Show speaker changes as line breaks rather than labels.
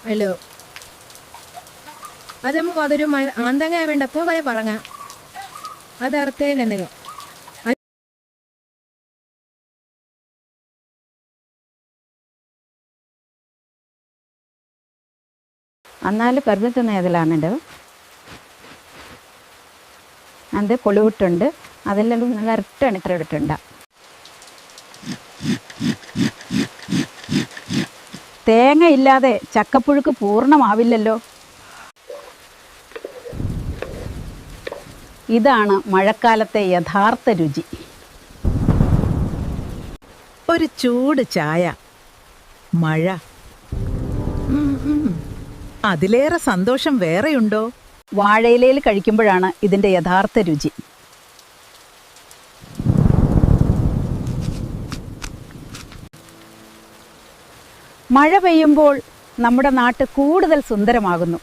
Hello അത് നമുക്ക് അതൊരു ആന്തങ്ങ വേണ്ടപ്പോ പോയ പറഞ്ഞ അത് അർത്ഥേനെന്തെങ്കിലും
എന്നാൽ പർവ്വതത്തിന് ഏതിലാണുണ്ട് അത് കൊളുവിട്ടുണ്ട് അതെല്ലാം നല്ല ഇരട്ടാണ് ഇത്ര ഇട്ടിട്ടുണ്ട് തേങ്ങ ഇല്ലാതെ ചക്കപ്പുഴുക്ക് പൂർണ്ണമാവില്ലല്ലോ. ഇതാണ് മഴക്കാലത്തെ യഥാർത്ഥ രുചി.
ഒരു ചൂട് ചായ, മഴ, അതിലേറെ സന്തോഷം വേറെയുണ്ടോ?
വാഴയിലയിൽ കഴിക്കുമ്പോഴാണ് ഇതിൻ്റെ യഥാർത്ഥ രുചി. മഴ പെയ്യുമ്പോൾ നമ്മുടെ നാട് കൂടുതൽ സുന്ദരമാകുന്നു.